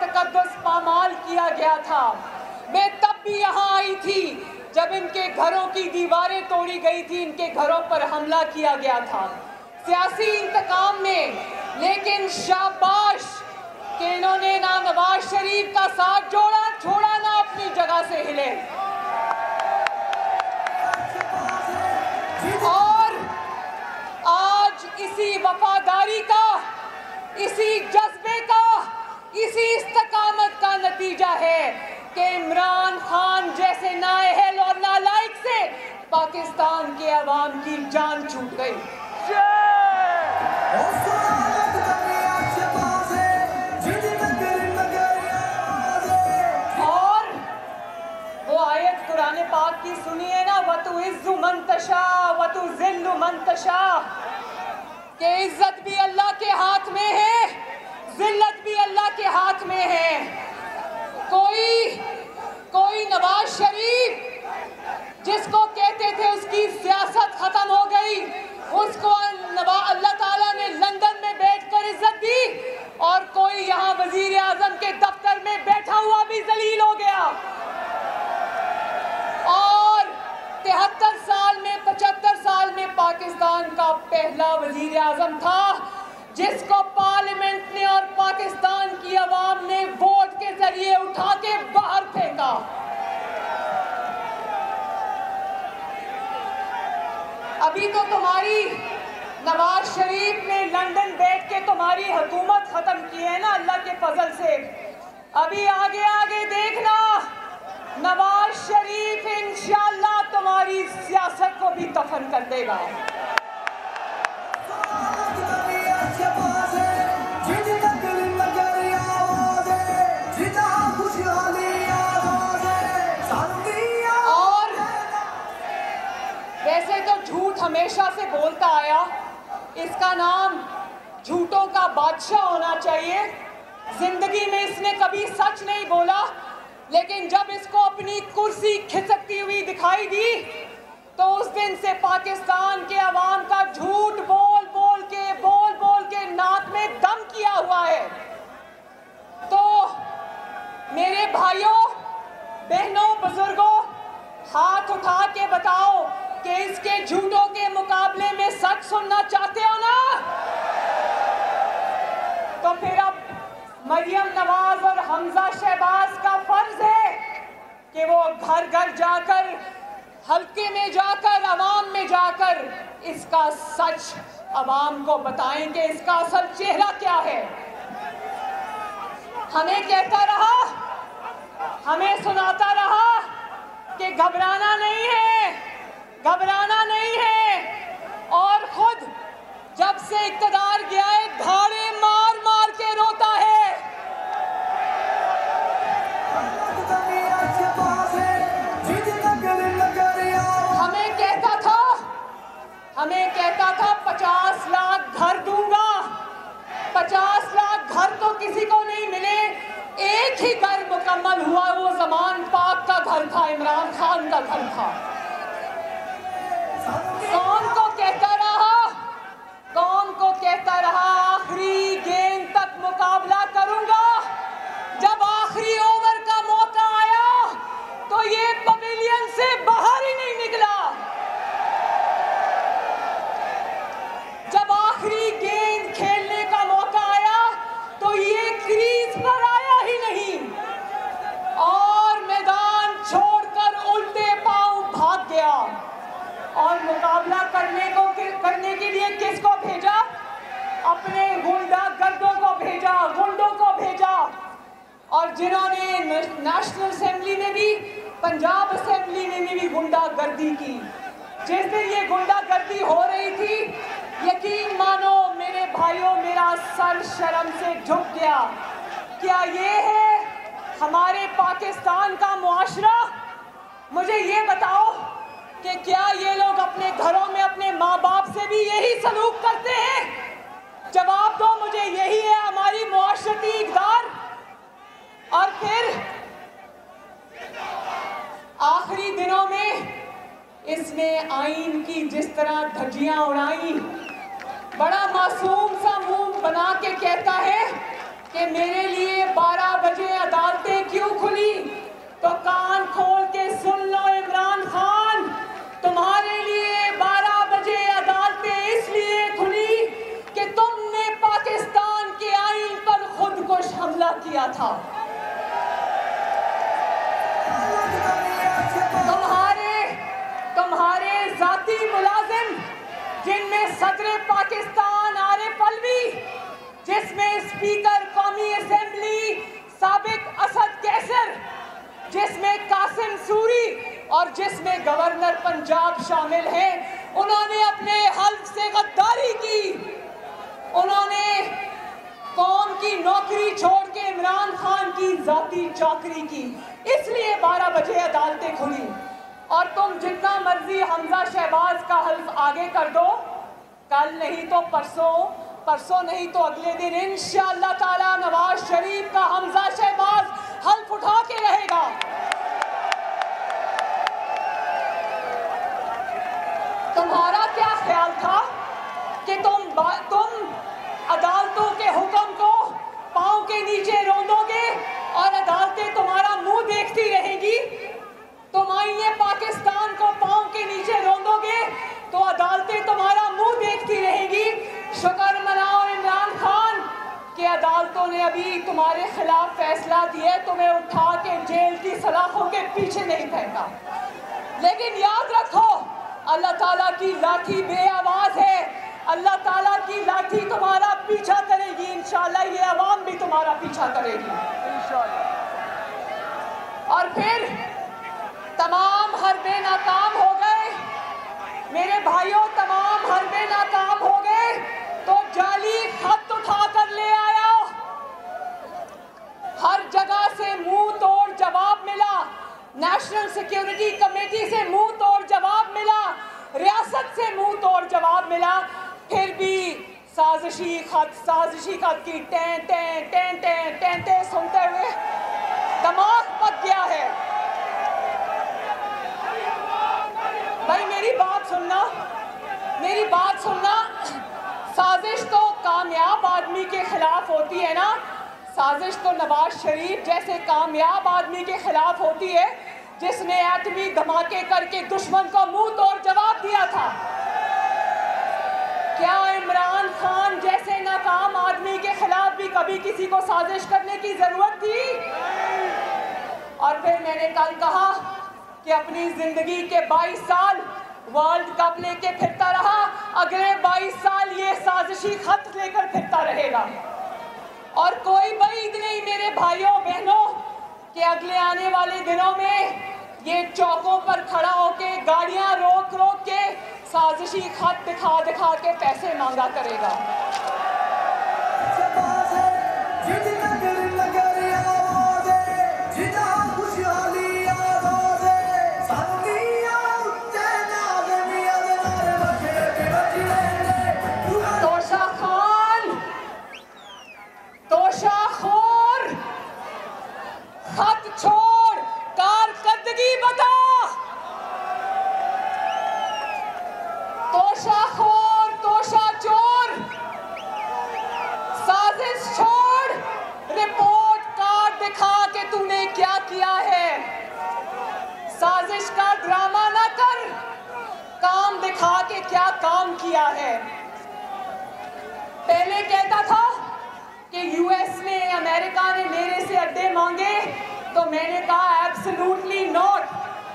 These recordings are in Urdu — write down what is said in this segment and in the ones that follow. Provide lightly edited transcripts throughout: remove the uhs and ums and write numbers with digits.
تقدس پامال کیا گیا تھا. میں تب بھی یہاں آئی تھی جب ان کے گھروں کی دیواریں توڑی گئی تھی, ان کے گھروں پر حملہ کیا گیا تھا سیاسی انتقام میں. لیکن شاباش کہ انہوں نے نہ نواز شریف کا ساتھ چھوڑا نہ اپنی جگہ سے ہلے. اور آج اسی وفاداری کا, اسی جذبے کا, اسی استقامت کا نتیجہ ہے کہ عمران خان جیسے نااہل اور نالائق سے پاکستان کے عوام کی جان چھوٹ گئی. اور وہ آیت قرآن پاک کی سنیے نا, وَتُعِزُّ مَن تَشَاءُ وَتُذِلُّ مَن تَشَاءُ, کہ عزت بھی اللہ کے ہاتھ میں ہے, ذلت بھی اللہ کے ہاتھ میں ہے. کوئی نواز شریف جس کو کہتے تھے اس کی سیاست ختم ہو گئی, اس کو اللہ تعالیٰ نے لندن میں بیٹھ کر عزت دی, اور کوئی یہاں وزیر اعظم کے دفتر میں بیٹھا ہوا بھی ذلیل ہو گیا. اور 73 سال میں 75 سال میں پاکستان کا پہلا وزیر اعظم تھا جس کو پارلیمنٹ نے اور پاکستان کی عوام نے ووٹ کے ذریعے اٹھا کے باہر پھینکا. ابھی تو تمہاری نواز شریف نے لندن بیٹھ کے تمہاری حکومت ختم کی ہے نا اللہ کے فضل سے. ابھی آگے دیکھنا, نواز شریف انشاءاللہ تمہاری سیاست کو بھی دفن کر دے گا. اور ویسے تو جھوٹ ہمیشہ سے بولتا آیا, اس کا نام جھوٹوں کا بادشاہ ہونا چاہیے. زندگی میں اس نے کبھی سچ نہیں بولا, لیکن جب اس کو اپنی کرسی کھسکتی ہوئی دکھائی دی تو اس دن سے پاکستان کے عوام کا جھوٹ بول بول کے ناک میں دم کیا ہوا ہے. تو میرے بھائیوں, بہنوں, بزرگوں, ہاتھ اٹھا کے بتاؤ کہ اس کے جھوٹوں کے مقابلے میں سچ سننا چاہتے ہو نا؟ تو پھر اب مریم نواز اور حمزہ شہباز کا فرض ہے کہ وہ گھر گھر جا کر, حلقے میں جا کر, عوام میں جا کر اس کا سچ عوام کو بتائیں کہ اس کا اصل چہرہ کیا ہے. ہمیں کہتا رہا, ہمیں سناتا رہا کہ گھبرانا نہیں ہے, اور خود جب سے اقتدار گیا ہے دھاڑے مار کے روتا ہے. ہمیں کہتا تھا 50 لاکھ گھر دوں گا. 50 لاکھ گھر تو کسی کو نہیں ملے, ایک ہی گھر مکمل ہوا, وہ زمان پاک کا گھر تھا, عمران خان کا گھر تھا. کون کو کہتا رہا آخری گیند تک مقابلہ کروں گا. جب آخری اوور کا موقع آیا تو یہ پویلین سے باہر ہی نہیں نکلا. جب آخری گیند کھیلنے کا موقع آیا تو یہ کریز پر آیا ہی نہیں, اور میدان چھوڑ کر الٹے پاؤں بھاگ گیا. اور مقابلہ کرنے کے لیے کس کو بھیجا؟ اپنے غنڈہ گردوں کو بھیجا, غنڈوں کو بھیجا. اور جنہوں نے نیشنل اسمبلی میں بھی, پنجاب اسمبلی میں بھی غنڈہ گردی کی. جس دن یہ غنڈہ گردی ہو رہی تھی, یقین مانو میرے بھائیوں, میرا سر شرم سے جھک گیا. کیا یہ ہے ہمارے پاکستان کا معاشرہ؟ مجھے یہ بتاؤ کہ کیا یہ لوگ اپنے گھروں میں اپنے ماں باپ سے بھی یہی سلوک کرتے ہیں؟ جواب دو مجھے. یہی ہے ہماری معاشرتی اقدار؟ اور پھر آخری دنوں میں اس نے آئین کی جس طرح دھجیاں اڑائیں, بڑا معصوم سا منہ بنا کے کہتا ہے کہ میرے لیے 12 بجے عدالتیں کیوں کھلی، تو کان کھول کے سن لو عمران خان، تمہارے لیے 12 بجے عدالتیں اس لیے کھلی کہ تم نے پاکستان کے آئین پر خودکش حملہ کیا تھا۔ تمہارے ذاتی ملازم، جن میں صدر پاکستان عارف علوی، جس میں اسپیکر قومی اسمبلی سابق اسد کیسر، جس میں قاسم سوری اور جس میں گورنر پنجاب شامل ہیں، انہوں نے اپنے حلف سے غداری کی، انہوں نے قوم کی نوکری چھوڑ کے عمران خان کی ذاتی چاکری کی، اس لیے 12 بجے عدالتیں کھلی۔ اور تم جتنا مرضی حمزہ شہباز کا حلف آگے کر دو، کل نہیں تو پرسوں نہیں تو اگلے دن انشاءاللہ تعالی نواز شریف کا حمزہ شہباز حلف اٹھا کے رہے گا۔ تمہارا کیا خیال تھا کہ تم عدالتوں کے حکم کو پاؤں کے نیچے روندو گے اور عدالتیں تمہارا منہ دیکھتی رہیں گی؟ تم آئین پاکستان کو پاؤں کے نیچے روندو گے تو عدالتیں تمہارا منہ دیکھتی رہیں گی۔ شکر مناؤ عمران خان کہ عدالتوں نے ابھی تمہارے خلاف فیصلہ دیا، تمہیں اٹھا کے جیل کی سلاخوں کے پیچھے نہیں پھینکا، لیکن یاد رکھو اللہ تعالیٰ کی لاٹھی بے آواز ہے، اللہ تعالیٰ کی لاٹھی تمہارا پیچھا کرے گی، انشاءاللہ یہ عوام بھی تمہارا پیچھا کرے گی۔ اور پھر تمام حربے ناکام ہو گئے میرے بھائیوں، تمام حربے ناکام ہو گئے تو جعلی خط اٹھا کر لے آیا، ہر جگہ سے منہ توڑ جواب ملا، نیشنل سیکیورٹی کمیٹی سے منہ توڑ جواب ملا، ریاست سے منہ توڑ جواب ملا، پھر بھی سازشی خط کی ten ten ten ten ten ten سنتے ہوئے دماغ پک گیا ہے۔ بھائی میری بات سننا، سازش تو کامیاب آدمی کے خلاف ہوتی ہے نا، سازش تو نواز شریف جیسے کامیاب آدمی کے خلاف ہوتی ہے جس نے ایٹمی دھماکے کر کے دشمن کو منہ توڑ جواب دیا تھا۔ کیا عمران خان جیسے ناکام آدمی کے خلاف بھی کبھی کسی کو سازش کرنے کی ضرورت تھی؟ اور پھر میں نے کل کہا کہ اپنی زندگی کے 22 سال ورلڈ کپ لے کے پھرتا رہا، اگلے 22 سال یہ سازشی خط لے کر پھرتا رہے گا، اور کوئی بعید نہیں میرے بھائیوں بہنوں کہ اگلے آنے والے دنوں میں یہ چوکوں پر کھڑا ہو کے گاڑیاں روک کے سازشی خط دکھا کے پیسے مانگا کرے گا۔ خط چھوڑ، کارکردگی بتا، توشہ خور، توشہ چور، سازش چھوڑ، رپورٹ کارڈ دکھا کہ تو نے کیا کیا ہے، سازش کا ڈرامہ نہ کر، کام دکھا کہ کیا کام کیا ہے۔ پہلے کہتا تھا کہ یو ایس نے، امریکہ نے میرے سے اڈے مانگے تو میں نے کہا ایبسلوٹلی ناٹ،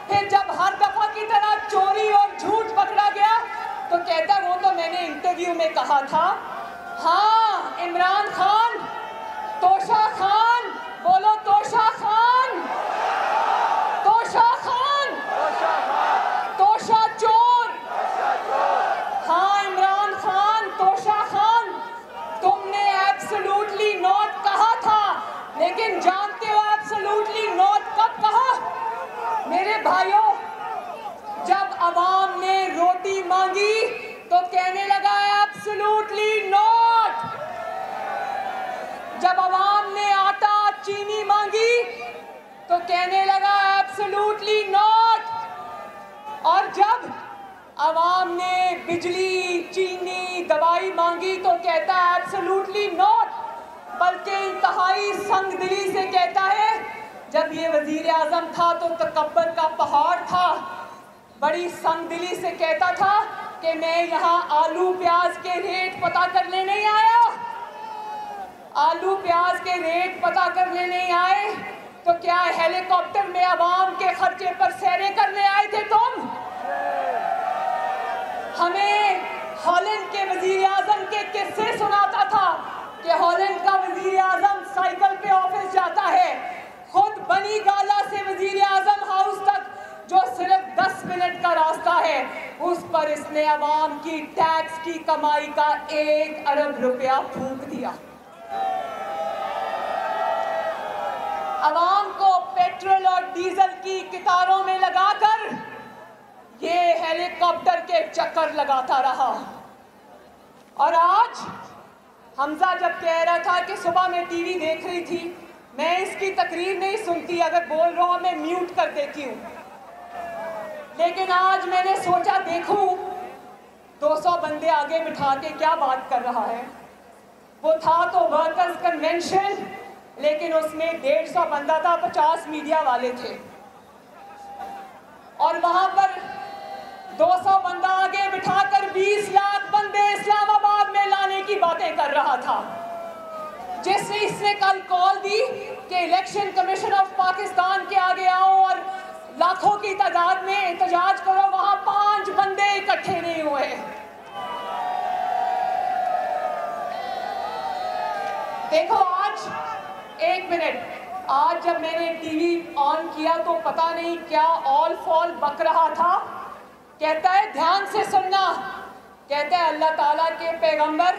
پھر جب ہر دفعہ کی طرح چوری اور جھوٹ پکڑا گیا تو کہتا وہ تو میں نے انٹرویو میں کہا تھا۔ ہاں عمران خان، توشہ خان، بولو توشہ خان، توشہ خان، توشہ چور، ہاں عمران خان، توشہ خان، تم نے ایبسلوٹلی ناٹ کہا تھا، لیکن جانتے ہو ایبسلوٹلی ناٹ کب کہا؟ میرے بھائیوں، جب عوام نے روٹی مانگی تو کہنے لگا ایبسلوٹلی ناٹ، جب عوام نے آٹا چینی مانگی تو کہنے لگا ایبسلوٹلی ناٹ، اور جب عوام نے بجلی، چینی، دوائی مانگی تو کہتا ہے ایبسلوٹلی ناٹ۔ بلکہ انتہائی سنگ دلی سے کہتا ہے، جب یہ وزیر اعظم تھا تو تکبر کا پہاڑ تھا، بڑی سنگ دلی سے کہتا تھا کہ میں یہاں آلو پیاز کے ریٹ پتہ کرنے نہیں آیا۔ آلو پیاز کے ریٹ پتہ کرنے نہیں آئے تو کیا ہیلی کاپٹر میں عوام کے خرچے پر سیریں کرنے آئے تھے تم؟ ہمیں ہالینڈ کے وزیر اعظم کے قصے سناتا تھا کہ ہالینڈ کا وزیر اعظم سائیکل پہ آفس جاتا ہے، خود بنی گالا سے وزیر اعظم ہاؤس تک جو صرف 10 منٹ کا راستہ ہے، اس پر اس نے عوام کی ٹیکس کی کمائی کا 1 ارب روپیہ پھونک دیا۔ عوام کو پیٹرول اور ڈیزل کی قطاروں میں لگا کر یہ ہیلی کاپٹر کے چکر لگاتا رہا۔ اور آج حمزہ جب کہہ رہا تھا کہ صبح میں ٹی وی دیکھ رہی تھی، میں اس کی تقریر نہیں سنتی، اگر بول رہا ہوں میں میوٹ کر دیتی ہوں، لیکن آج میں نے سوچا دیکھوں 200 بندے آگے بٹھا کے کیا بات کر رہا ہے۔ وہ تھا تو ورکرز کنونشن، لیکن اس میں 150 بندہ تھا، 50 میڈیا والے تھے، اور وہاں پر 200 بندہ آگے بٹھا کر 20 لاکھ بندے اسلام آباد میں لانے کی باتیں کر رہا تھا۔ جس نے اس نے کل کال دی کہ الیکشن کمیشن آف پاکستان کے آگے آؤ اور لاکھوں کی تعداد میں احتجاج کرو، وہاں 5 بندے اکٹھے نہیں ہوئے۔ دیکھو آج 1 منٹ، آج جب میں نے ٹی وی آن کیا تو پتہ نہیں کیا آل فال بک رہا تھا، کہتا ہے دھیان سے سننا، کہتا ہے اللہ تعالیٰ کے پیغمبر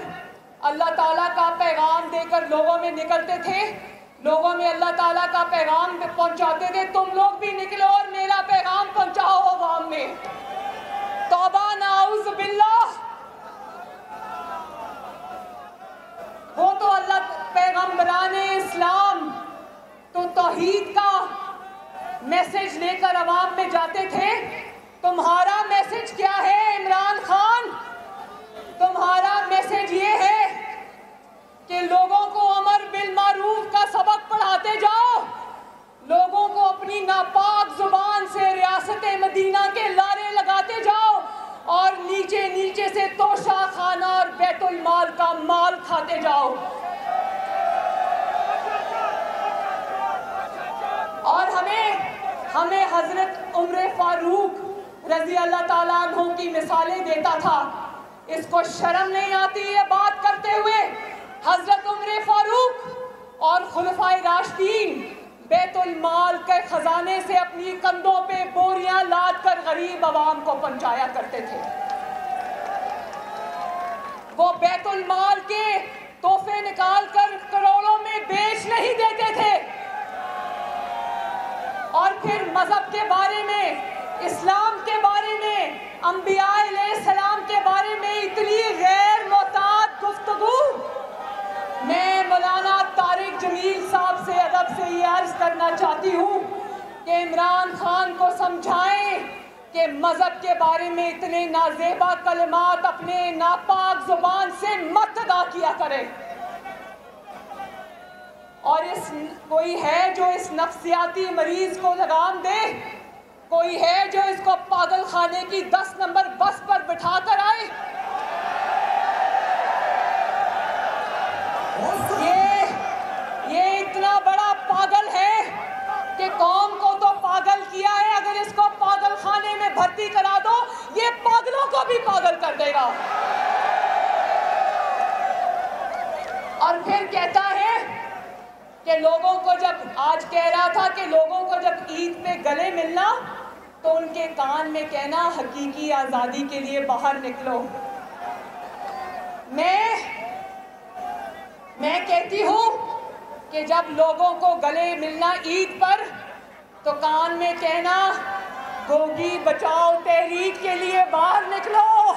اللہ تعالیٰ کا پیغام دے کر لوگوں میں نکلتے تھے، لوگوں میں اللہ تعالیٰ کا پیغام پہنچاتے تھے، تم لوگ بھی نکلو اور میرا پیغام پہنچاؤ عوام میں۔ توبہ نعوذ باللہ، وہ تو اللہ پیغمبران اسلام تو توحید کا میسج لے کر عوام میں جاتے تھے، تمہارا میسج کیا ہے عمران خان؟ تمہارا میسج یہ ہے کہ لوگوں کو امر بالمعروف کا سبق پڑھاتے جاؤ، لوگوں کو اپنی ناپاک زبان سے ریاست مدینہ کے لارے لگاتے جاؤ، اور نیچے نیچے سے توشہ خانہ اور بیت المال کا مال کھاتے جاؤ۔ اور ہمیں حضرت عمر فاروق رضی اللہ تعالیٰ عنہ کی مثالیں دیتا تھا، اس کو شرم نہیں آتی یہ بات کرتے ہوئے؟ حضرت عمر فاروق اور خلفائے راشدین بیت المال کے خزانے سے اپنی کندھوں پہ بوریاں لاد کر غریب عوام کو پہنچایا کرتے تھے۔ وہ بیت المال کے تحفے نکال کر کروڑوں میں بیچ نہیں دیتے تھے، اور پھر مذہب کے بارے میں، اسلام کے بارے میں، انبیاء علیہ السلام کے بارے میں اتنی غیر محتاط گفتگو۔ میں مولانا طارق جمیل صاحب سے ادب سے یہ عرض کرنا چاہتی ہوں کہ عمران خان کو سمجھائیں کہ مذہب کے بارے میں اتنے نازیبا کلمات اپنے ناپاک زبان سے مت ادا کیا کرے۔ اور کوئی ہے جو اس نفسیاتی مریض کو لگام دے، کوئی ہے جو اس کو پاگل خانے کی 10 نمبر بس پر بٹھا کر آئے؟ یہ اتنا بڑا پاگل ہے کہ قوم کو تو پاگل کیا ہے، اگر اس کو پاگل خانے میں بھرتی کرا دو یہ پاگلوں کو بھی پاگل کر دے گا۔ اور پھر کہتا ہے کہ لوگوں کو جب، آج کہہ رہا تھا کہ لوگوں کو جب عید پہ گلے ملنا تو ان کے کان میں کہنا حقیقی آزادی کے لیے باہر نکلو۔ میں کہتی ہوں کہ جب لوگوں کو گلے ملنا عید پر تو کان میں کہنا گوگی بچاؤ تحریک کے لیے باہر نکلو۔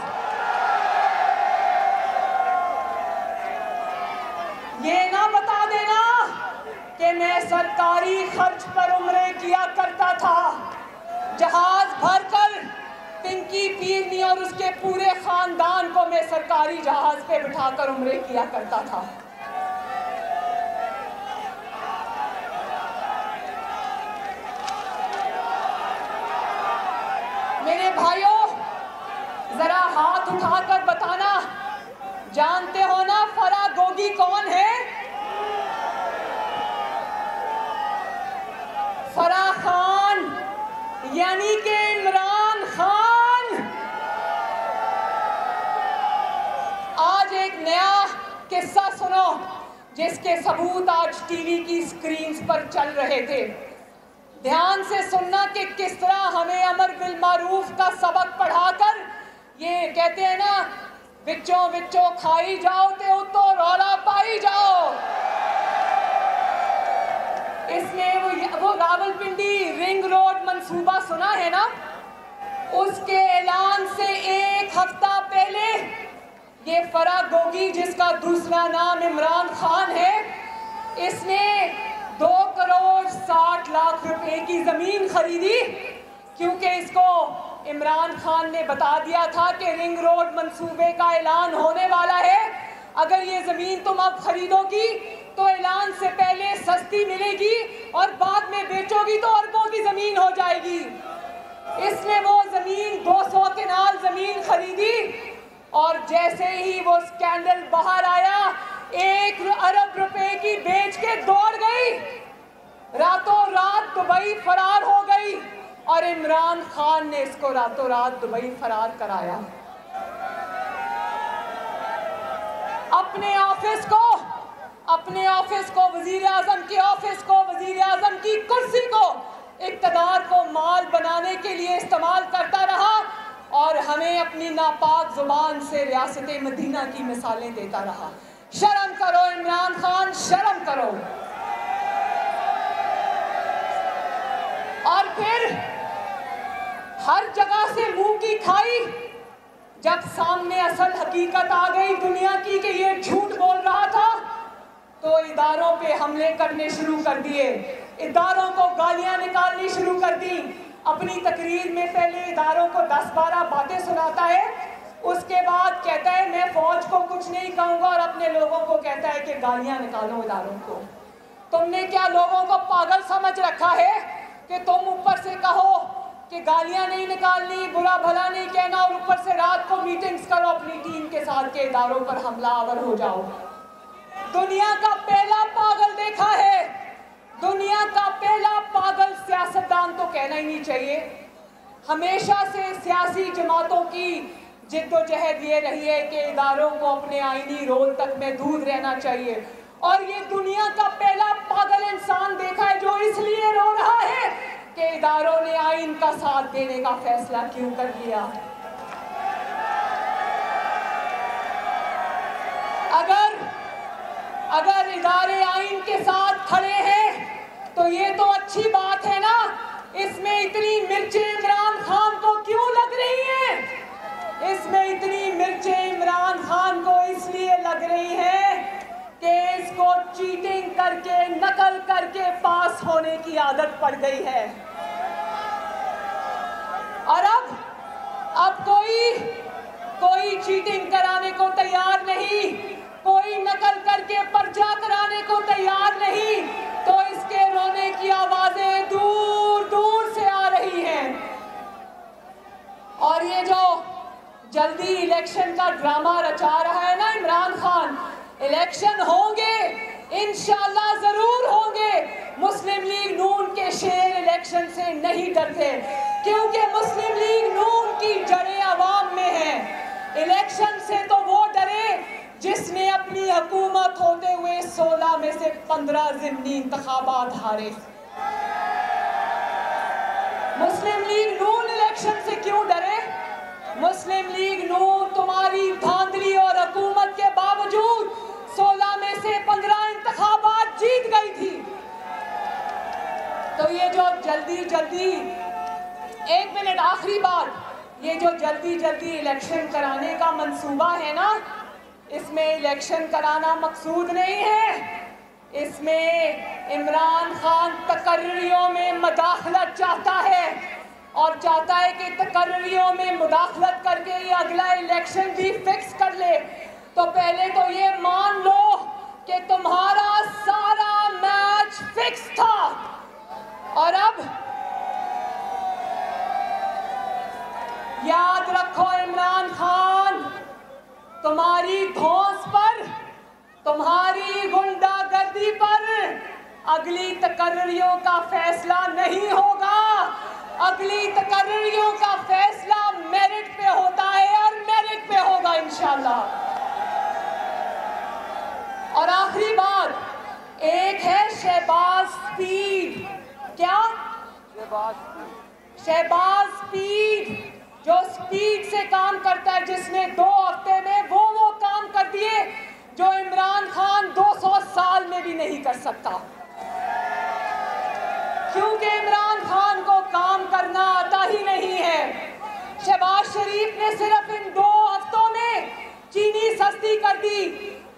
یہ نہ بتا دینا کہ میں سرکاری خرچ پر عمرے کیا کرتا تھا، جہاز بھر کر پنکی پیرنی اور اس کے پورے خاندان کو میں سرکاری جہاز پہ بٹھا کر عمرے کیا کرتا تھا۔ میرے بھائیوں ذرا ہاتھ اٹھا کر بتانا، جانتے ہو نا فرح گوگی کون ہے؟ فرح خان یعنی کہ عمران خان۔ آج ایک نیا قصہ سنو جس کے ثبوت آج ٹی وی کی سکرینز پر چل رہے تھے۔ دھیان سے سننا کہ کس طرح ہمیں امر بالمعروف کا سبق پڑھا کر یہ کہتے ہیں نا وچوں وچوں کھائی جاؤ تے اتو رولا پائی جاؤ۔ اس نے وہ راولپنڈی رنگ روڈ منصوبہ سنا ہے نا، اس کے اعلان سے ایک ہفتہ پہلے یہ فرح گوگی جس کا دوسرا نام عمران خان ہے، اس نے 2,60,00,000 روپے کی زمین خریدی، کیونکہ اس کو عمران خان نے بتا دیا تھا کہ رنگ روڈ منصوبے کا اعلان ہونے والا ہے، اگر یہ زمین تم اب خریدو گی تو اعلان سے پہلے سستی ملے گی اور بعد میں بیچو گی تو اربوں کی زمین ہو جائے گی۔ اس نے وہ زمین 200 کنال زمین خریدی اور جیسے ہی وہ سکینڈل باہر آیا 1 ارب روپے کی بیچ کے دوڑ گئی، راتوں رات دبئی فرار ہو گئی اور عمران خان نے اس کو راتوں رات دبئی فرار کرایا۔ اپنے آفس کو وزیر اعظم کے آفس کو، وزیر اعظم کی کرسی کو اقتدار کو مال بنانے کے لیے استعمال کرتا رہا اور ہمیں اپنی ناپاک زبان سے ریاست مدینہ کی مثالیں دیتا رہا۔ شرم کرو عمران خان، شرم کرو۔ اور پھر ہر جگہ سے منہ کی کھائی، جب سامنے اصل حقیقت آ گئی دنیا کی کہ یہ جھوٹ بول رہا تھا تو اداروں پہ حملے کرنے شروع کر دیے، اداروں کو گالیاں نکالنی شروع کر دی۔ اپنی تقریر میں پہلے اداروں کو 10-12 باتیں سناتا ہے، اس کے بعد کہتا ہے میں فوج کو کچھ نہیں کہوں گا اور اپنے لوگوں کو کہتا ہے کہ گالیاں نکالو اداروں کو۔ تم نے کیا لوگوں کو پاگل سمجھ رکھا ہے کہ تم اوپر سے کہو کہ گالیاں نہیں نکالنی، برا بھلا نہیں کہنا اور اوپر سے رات کو میٹنگز کرو اپنی ٹیم کے ساتھ کہ اداروں پر حملہ آور ہو جاؤ؟ دنیا کا پہلا پاگل دیکھا ہے، دنیا کا پہلا پاگل سیاستدان تو کہنا ہی نہیں چاہیے۔ ہمیشہ سے سیاسی جماعتوں کی جد و جہد یہ رہی ہے کہ اداروں کو اپنے آئینی رول تک محدود رہنا چاہیے، اور یہ دنیا کا پہلا پاگل انسان دیکھا ہے جو اس لیے رو رہا ہے کہ اداروں نے آئین کا ساتھ دینے کا فیصلہ کیوں کر لیا۔ اگر ادارے آئین کے ساتھ کھڑے ہیں تو یہ تو اچھی بات ہے نا، اس میں اتنی مرچیں عمران خان کو کیوں لگ رہی ہیں؟ اس میں اتنی مرچیں عمران خان کو اس لیے لگ رہی ہیں کہ اس کو چیٹنگ کر کے، نقل کر کے پاس ہونے کی عادت پڑ گئی ہے، اور اب کوئی چیٹنگ کرانے کو تیار نہیں، کوئی نقل کر کے پرچہ کرانے کو تیار نہیں، تو اس کے رونے کی آوازیں دور دور سے آ رہی ہیں۔ اور یہ جو جلدی الیکشن کا ڈرامہ رچا رہا ہے نا عمران خان، الیکشن ہوں گے انشاءاللہ ضرور ہوں گے۔ مسلم لیگ نون کے شیر الیکشن سے نہیں ڈرتے، کیونکہ مسلم لیگ نون کی جڑیں عوام میں ہیں۔ الیکشن سے تو وہ ڈرے جس نے اپنی حکومت ہوتے ہوئے 16 میں سے 15 ضمنی انتخابات ہارے۔ مسلم لیگ نون الیکشن سے کیوں ڈرے؟ مسلم لیگ نون تمہاری دھاندلی اور حکومت کے باوجود 16 میں سے 15 انتخابات جیت گئی تھی۔ تو یہ جو جلدی ایک منٹ آخری بات، یہ جو جلدی الیکشن کرانے کا منصوبہ ہے نا، اس میں الیکشن کرانا مقصود نہیں ہے، اس میں عمران خان تقرریوں میں مداخلت چاہتا ہے، اور چاہتا ہے کہ تقرریوں میں مداخلت کر کے یہ اگلا الیکشن بھی فکس کر لے۔ تو پہلے تو یہ مان لو کہ تمہارا سارا میچ فکس تھا، اور اب یاد رکھو عمران خان، تمہاری دھوس پر، تمہاری غنڈہ گردی پر اگلی تقرریوں کا فیصلہ نہیں ہوگا. اگلی تقرریوں کا فیصلہ میرٹ پہ ہوتا ہے اور میرٹ پہ ہوگا انشاءاللہ. اور آخری بات، ایک ہے شہباز سپیڈ. کیا؟ شہباز سپیڈ، جو سپیڈ سے کام کرتا ہے، جس نے 2 ہفتے میں وہ کام کر دیے جو عمران خان 200 سال میں بھی نہیں کر سکتا. کیونکہ عمران خان کو کام کرنا آتا ہی نہیں ہے. شہباز شریف نے صرف ان 2 ہفتوں میں چینی سستی کر دی،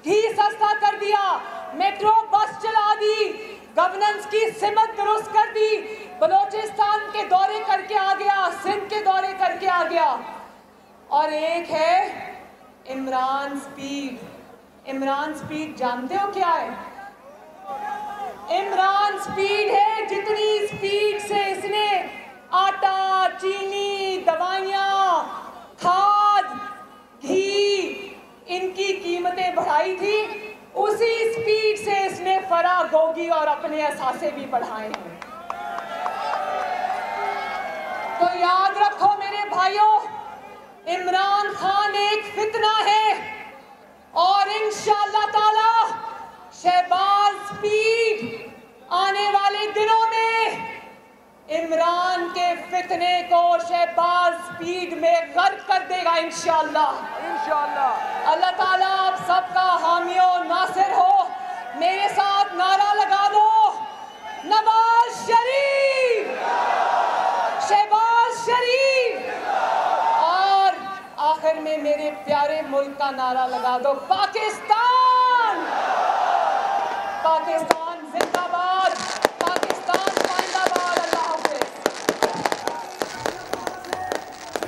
گھی سستا کر دیا، میٹرو بس چلا دی، گورننس کی سمت درست کر دی، بلوچستان کے دورے کر کے آ گیا، سندھ کے دورے کر کے آ گیا. اور ایک ہے عمران سپیڈ. عمران سپیڈ جانتے ہو کیا ہے؟ عمران سپیڈ ہے جتنی سپیڈ سے اس نے آٹا، چینی، دوائیاں، کھاد، گھی، ان کی قیمتیں بڑھائی تھی، اسی سپیڈ سے اس نے فرا گوگی اور اپنے اثاثے بھی بڑھائے ہیں. تو یاد رکھو میرے بھائیوں، عمران خان ایک فتنہ ہے، اور انشاءاللہ تعالی شہباز سپیڈ آنے والے دنوں میں عمران کے فتنے کو شہباز سپیڈ میں غرق کر دے گا انشاءاللہ. اللہ تعالیٰ آپ سب کا حامی و ناصر ہو. میرے ساتھ نعرہ لگا دو، نواز شریف، شہباز شریف. اور آخر میں میرے پیارے ملک کا نعرہ لگا دو، پاکستان.